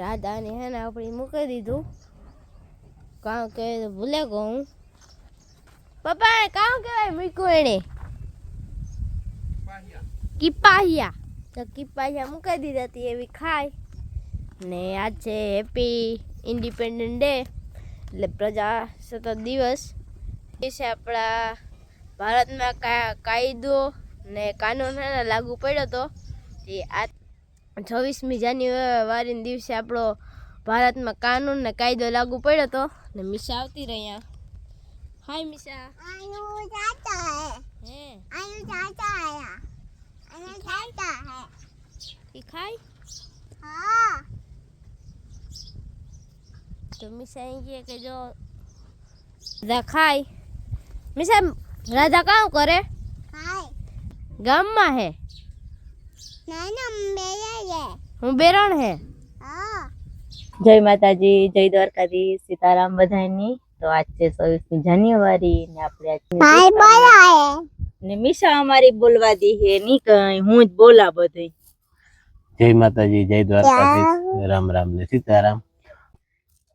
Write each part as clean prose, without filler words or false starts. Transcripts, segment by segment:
राधा ने है ना अपनी मूकी दीधु काम के भूले गो हूँ पप्पा ने काम के मूक्यू एने किपाहिया तो किपाहिया मूकी दीधा थी एवी खाय ने आज छे હેપી ઇન્ડિપેન્ડન્ટ ડે એટલે પ્રજાસત્તાક દિવસ વિશે આપણા ભારતમાં કાયદો ને કાનૂન હે ને લાગુ પડ્યો હતો એ આ 26મી જાન્યુઆરીના દિવસે આપણો ભારતમાં કાનૂન ને કાયદો લાગુ પડ્યો હતો ને મિશા આવતી રહ્યા હાય મિશા આયુ જાતા હે આયુ જાતા હે આયુ જાતા હે ઈ ખાય હા તો મિશા કહે કે જો રાધા ખાય મિશા રાધા કામ કરે ખાય ગામમાં હે હું બેરણ હે જય માતાજી જય દ્વારકાધીશ સીતારામ બધાની તો આજ છે 26મી જાન્યુઆરી ને આપણે ને મિશા અમારી બોલવા દી હે ની કઈ હું જ બોલા બધી જય માતાજી જય દ્વારકાધીશ રામ રામ ને સીતારામ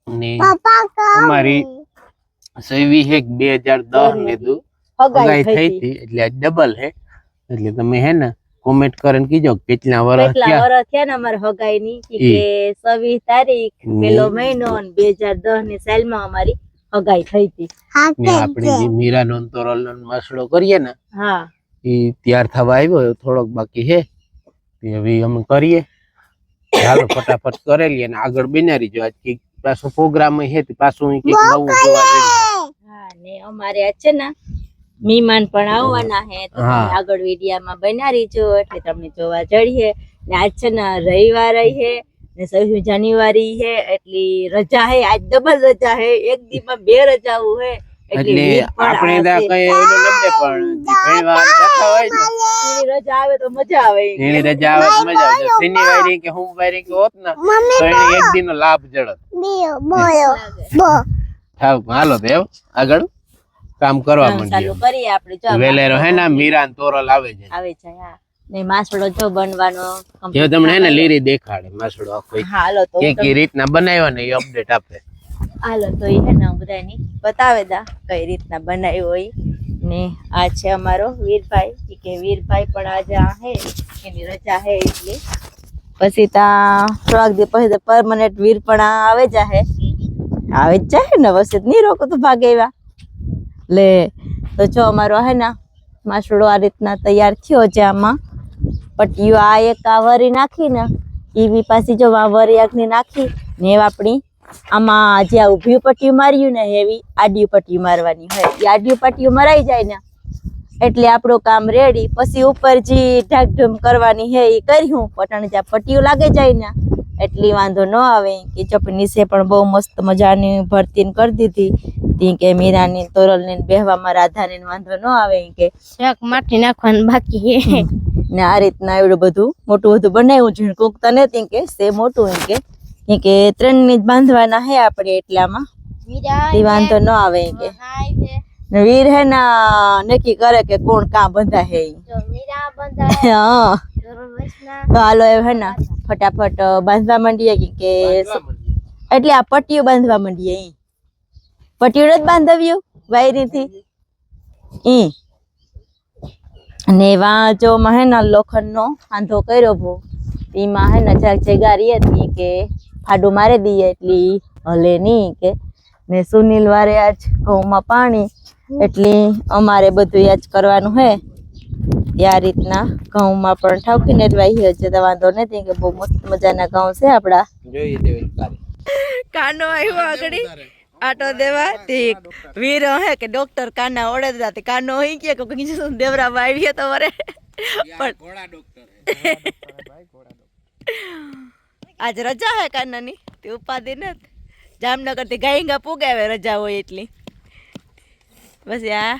ને અમારી 26/1/2010 ને દુ હગાઈ થઈ હતી એટલે આ ડબલ હે એટલે તમે હે ને કોમેન્ટ કરીને કીજો કેટલા વર્ષ થયા ને અમાર હગાઈ ની કે 26 તારીખ પેલો મહિનો અને 2010 ની સાલમાં અમારી હગાઈ થઈ હતી ને આપણે જે મીરા નો તોરલ નો મસળો કરીએ ને હા ઈ તૈયાર થવા આવ્યો થોડોક બાકી હે તે હવે અમે કરીએ ચાલો ફટાફટ કરેલી અને આગળ બનારી જો આજ કે પાછો પ્રોગ્રામ હે તે પાછું એક નવું જોવા જઈએ હા ને અમારે આજ છે ને મહેમાન પણ આવવાના હે તો આગળ વિડિયામાં બનારી જો એટલે તમને જોવા જડીએ ને આજ છે ને રવિવાર હે ને 26મી જાન્યુઆરી હે એટલી રજા હે આજ ડબલ રજા હે એક દીમાં બે રજાઓ હે એટલે આપણે દા કઈ ઓલો નબળે પણ ઘણીવાર જતા હોય ને એની રજા આવે તો મજા આવે એની રજા આવે તો મજા આવે શનિવારે કે સોમવારે કે હોત ને તો એને એક દિનનો લાભ જડત બોલો થાવ હાલો દેવ આગળ કામ કરવા માંડીએ ચાલુ કરીએ આપણે જો વેલેરો હે ને મીરા તોરલ આવે છે હા ને માસડો જો બનવાનો જે તમને હે ને લીરી દેખાડે માસડો આખો હાલો તો કે રીતના બનાવ્યો ને એ અપડેટ આપે હાલો તો એ હે ને બધાની બતાવે દા કઈ રીતના બનાવ્યો હોય ને આ છે અમારો વીરભાઈ કે વીરભાઈ પણ આજે આ હે એની રજા હે એટલે પછી તા થોડાક દી પછી પરમનન્ટ વીર પણ આવે જ જાય ને વસે નહીં રોકો તો ભાગે એવા લે તો જો અમારો હે ને માસડો આ રીતના તૈયાર થયો છે આમાં પટ્ટીઓ આ એક આ વરી નાખી ને ઈ પાછી જો આ વરી આગની નાખી ને આપણી આમાં જે ઊભી પટ્ટી માર્યું ને એવી આડી પટ્ટી મારવાની હોય એ આડી પટ્ટી મરાઈ જાય ને એટલે આપણું કામ રેડી પછી ઉપર જે ઢાકઢૂમ કરવાની હે એ કર્યું પટણ જ્યાં પટ્ટીઓ લાગે જાય ને એટલી વાંધો ન આવે કે ચપ નીચે પણ બહુ મસ્ત મજાની ભરતી કરી દીધી તી કે મીરાની તોરલની બેહવામાં રાધાને વાંધો ન આવે કે શાક માટી નાખવાનું બાકી હે ને આ રીતના એવડું બધું મોટું બધું બનાવ્યું છે કોક તને તી કે સે મોટું કે 3 ની જ બાંધવાના હે આપણે એટલામાં તે વાંધો ન આવે કે વીર હે ના નક્કી કરે કે કોણ કાં બંધા હે હા તો હાલો હે ને ફટાફટ બાંધવા માંડીએ કે એટલે આ પટ્ટીઓ બાંધવા માંડીએ પટ્ટીઓ જ બાંધવ્યું વાયરીથી ને વા જો મહેના લોખંડ નો આંધો કર્યો ભો એમાં હે ને જરાક જગારી હતી કે ફાડું મારી દઈએ એટલે ઈ હલે નહીં કે ને સુનિલ વારે આજ ઘઉંમાં પાણી એટલે અમારે બધું આજ કરવાનું હે આ રીતના ઘઉંમાં પણ ઠાવકીને એટલા છે તો વાંધો નથી કે બહુ મસ્ત મજાના ઘઉં છે આપડા કાનો આવ્યો આગળ આટો દેવા તે વીર હે કે ડોક્ટર કાના ઓળે દેતા તે કાનો હઈ કે કઈ દેવરામાં આવી તો વરે પણ આજ રજા હે કાનાની તે ઉપાધિ નથી જામનગર થી ગાયંગા પુગાવે રજા હોય એટલી બસ આ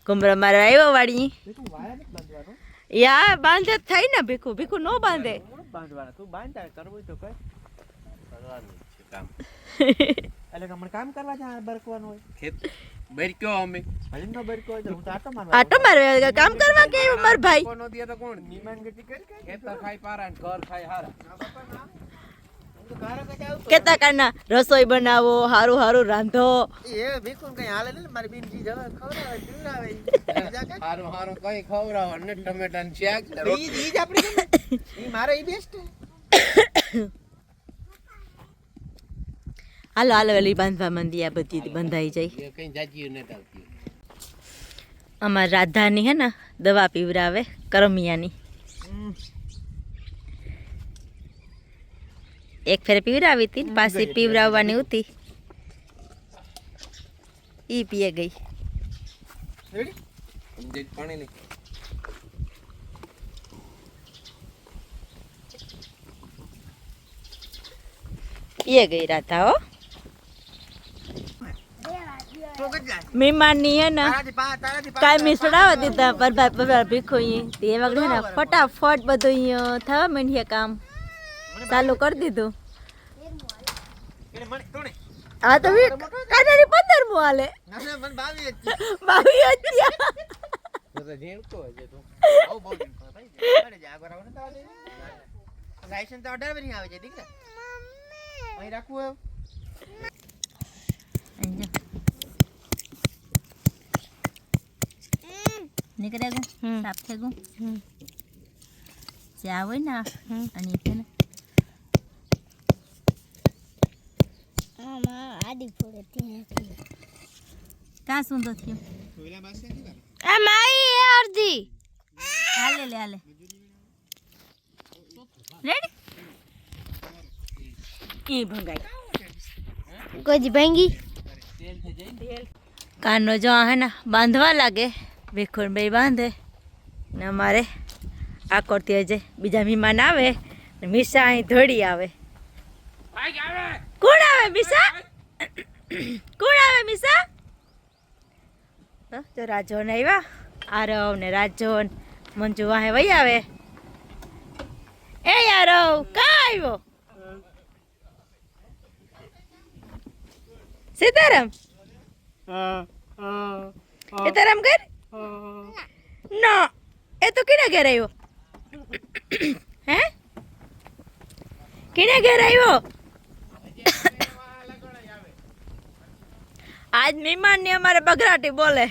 કુમરો મારો આવ્યો વાડી યા બાંધે થાય ને ભીખુ ભીખુ નો બાંધે તું બાંધતા કરવું તો કઈ એટલે કે મને કામ કરવા જા બરકવાનું હોય ખેત બરક્યો અમે ભલીનો બરક્યો હોય તો હું તો આટો મારવા કામ કરવા કે માર ભાઈ કોનો દિયા તો કોણ નિમાન ગતિ કરી ખેત ખાઈ પારા ને ઘર ખાઈ હારા કેતા કાના રસોઈ બનાવો હારું હારું રાંધો એ ભીખું કઈ હાલે ને મારી બીનજી જવા ખવડાવે પીવડાવે હારું હારું કઈ ખવડાવો ને ટમેટા ને શાક ઈ જ આપણી ઈ મારે ઈ બેસ્ટ હાલો હાલો વેલી બાંધવા મંદી આ બધી બંધાઈ જાય કઈ જાજી ન આવતી અમાર રાધાની હે ને દવા પીવરાવે કરમિયાની એક ફેર પીવરાવી હતી પાછી પીવરાવવાની હતી ઈ પીએ ગઈ રેડી પાણી લે પીએ ગઈ રાધા હો મહેમાનની હે ને કાયમી સડાવા દીધા પરભાર ભીખો તે વગર ને ફટાફટ બધું થવા માંડ્યા કામ ચાલુ કરી દીધું હા તો કાનાની 15 હાલે 22 લાયસન્સ તો 18 વરી આવે છે દીકરા અહીં રાખવું નીકળે ગયું સાફ થઈ ગયું ચા હોય ને અને છે ને કાં સુંદર થયું આ માઈ હે અર્ધી હાલે લે હાલે રેડી ઈ ભંગાઈ કોઈ ભાંગી કાનો જો હે ને બાંધવા લાગે ભીખુન ભાઈ બાંધે ને અમારે આ કરતી હજે બીજા મહેમાન આવે ને મીસા અહીં ધોડી આવે કોણ આવે મીસા કોણ આવે મીસા તો રાજોન આવ્યા આરવ ને રાજોન મંજુ વાહે વહી આવે એ આરવ કા આવ્યો સીતારામ સીતારામ કર ના એ તો કેના ઘેર આવ્યો હે કેના ઘેર આવ્યો આજ મહેમાન ને અમારે બગરાટી બોલે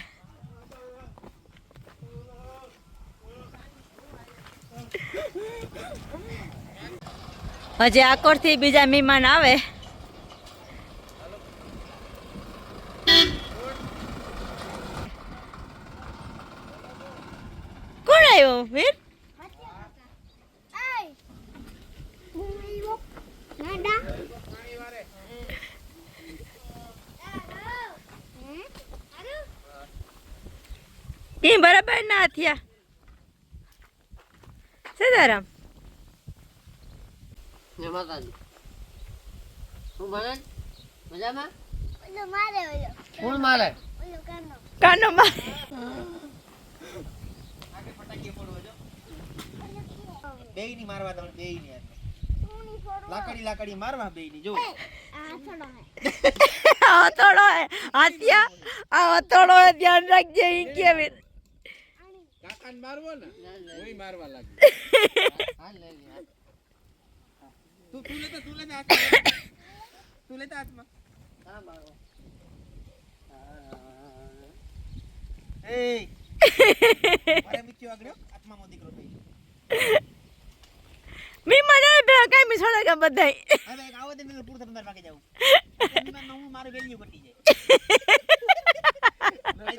હજી આકોર થી બીજા મહેમાન આવે કોણ આવ્યો વીર એ બરાબર ના થયા સીતારામ કાનો મારે બેય ની મારવા દો બેય ની લાકડી મારવા બેય ની જો હથોડો હે હાથિયા આ હથોડો હે ધ્યાન રાખજે ઈ કે વીર કાકાને મારવો ને ઓય મારવા લાગે હાલ લે તું લેતા હાથમાં હા મારવા એ મારે મિચ્યો આગળ હાથમાં મો દીકરો થઈ મી મને બે કાઈ મી છોડે કે બધાય હવે એક આવો દે મેં પૂર તમારે ભાગે જાઉં હું મારું વેલ્યુ ઘટી જાય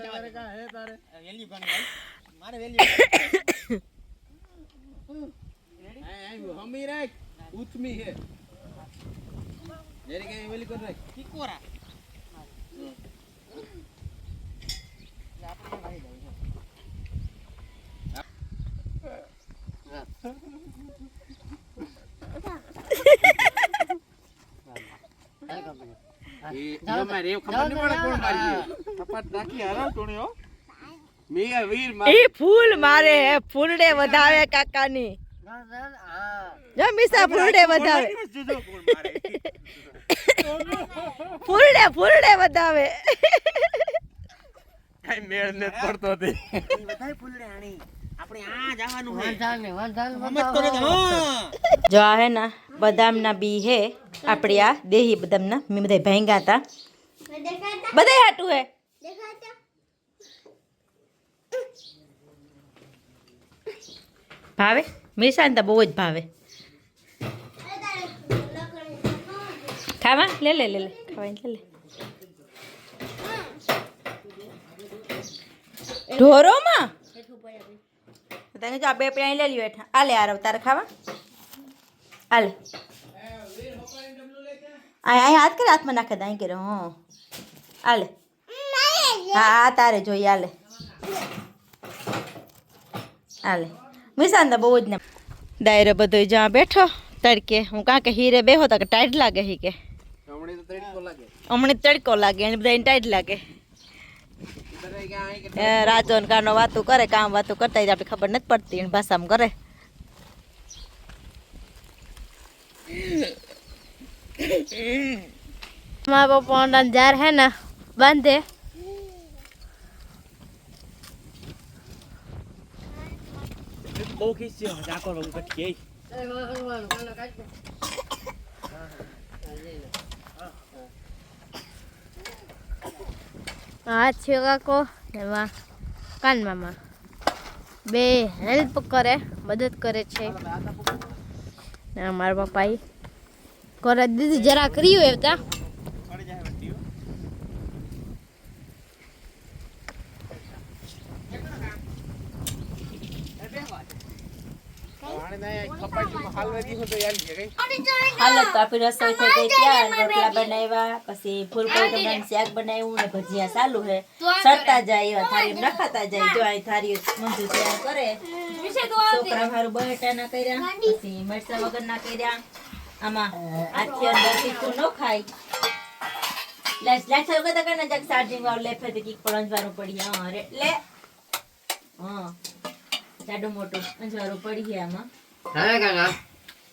તારે કા હે તારે વેલ્યુ ગણ મારે વેલ્યુ હમી રાખ ઉચમી હે જેરી કે વેલ્યુ કર રાખ ટીકોરા આપણે ભાઈ જાવ ઈ ફૂલ મારે હે ફૂલડે વધાવે કાકાની જો મિસા ફૂલડે વધાવે ફૂલડે વધાવે કઈ મેળ ને પડતો તે વધારે ફૂલડે આણી આપણે આ જવાનું હે સમજ તો નથી જો આ હે ને બદામના બી હે આપણી આ દેહી બદામના મેં બધા ભાંગ્યા હતા બધા હાટું હે ભાવે મિસાને તો બહુ જ ભાવે ખાવા લે ખાવા લે ઢોરોમાં તને જો આ બે પ્યાઈ લઈ લ્યો હેઠા આલે આરવ તારે ખાવા આલે આ હાથ કરે હાથમાં નાખે દઈ કરે હા આલે હા તારે જોઈએ આલે આલે મિસાન તો બહુ જ ને દાયરો બધો જ્યાં બેઠો તડકે હું કાં કે હીરે બેહો તો કે ટાઈટ લાગે હી કે હમણાં તડકો લાગે એને બધા ટાઈટ લાગે રાજો ને કાનો વાતું કરે કામ વાતું કરતા આપણે ખબર નથી પડતી એને ભાષામાં કરે माँ पप्पा जार है ना बांधे आज को कान मामा बे हेल्प करे मदद करे छे मारा पप्पा करे दीदी जरा करियो एवता હાલો તો આપણી રસોઈ થઈ ગઈ ત્યાં રોટલા બનાવ્યા પછી ફૂલકોબી ટમેટાનું શાક બનાવ્યું ને ભજીયા ચાલુ છે સરતા જાય એવા થાળી નખાતા જાય જો આ થાળી મંજુ તૈયાર કરે છોકરા મારું બટેટાના કર્યા પછી મરચાં વગરના કર્યા આમાં આથી અંદર તીખું ન ખાય લાચા વગર તો કને જગ ચાર્જિંગ વાળું લેફે તો કીક પણ અંજવાનું પડી હા એટલે હા જાડું મોટું અંજવાળું પડી ગયા આમાં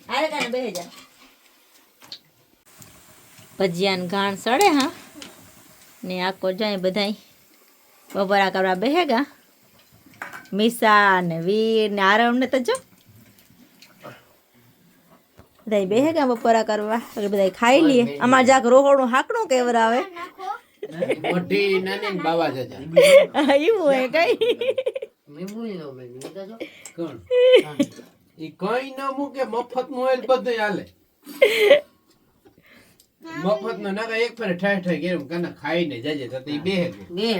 હારે કાને બેહી જા ભજીયાન ઘાણ સડે હા ને આખો જાય બધાય બપોરા કરવા બેહેગા મીસા ને વીર ને આરવ ને તો જો બધાય બેહેગા બપોરા કરવા એટલે બધાય ખાઈ લઈએ અમાર જાક રોહોડું હાકણું કેવરાવે મોટી નાની ને બાવા જજા એવું હે કઈ કોણ ઈ કઈ ન મૂકે મફત નું ઓઇલ બધું હાલે મફત નો નાકા એક ફરે ઠાઈ ઠાઈ ગેરમ કને ખાઈને જજે તો ઈ બેહે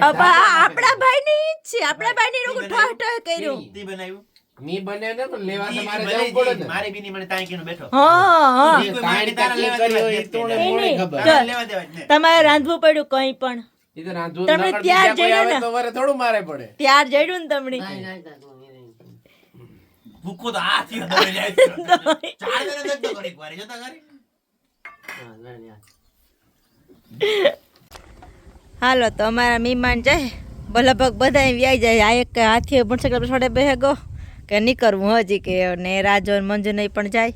આપણા ભાઈ ની છે આપણા ભાઈ ની રોગ ઠાહ ઠાહ કર્યું તી બનાવ્યું ની બને ને પણ લેવા તો મારે જવું પડે ને મારી બીની મને તાઈ કેનો બેઠો હા કાઈ તાકી કર્યો ઈ તોણે મોણે ખબર લેવા દેવા જ ને તમારે રાંધવું પડ્યું કઈ પણ ઈ તો રાંધવું તમે નકર ત્યાર બીજા કોઈ જઈને આવે ને. તો વરે થોડું મારે પડે ત્યાર જડ્યું ને તમને ભૂકો તો આ થી દોડી જાય ચાર જણા જતો કરી વારે જતા કરી હાલો તો અમારા મહેમાન જાય ભલભગ બધા વ્યાઈ જાય આ એક હાથી પણ છોડે બેહે ગો કે નહીં કરવું હજી કે ને રાજો ને મંજુ નહીં પણ જાય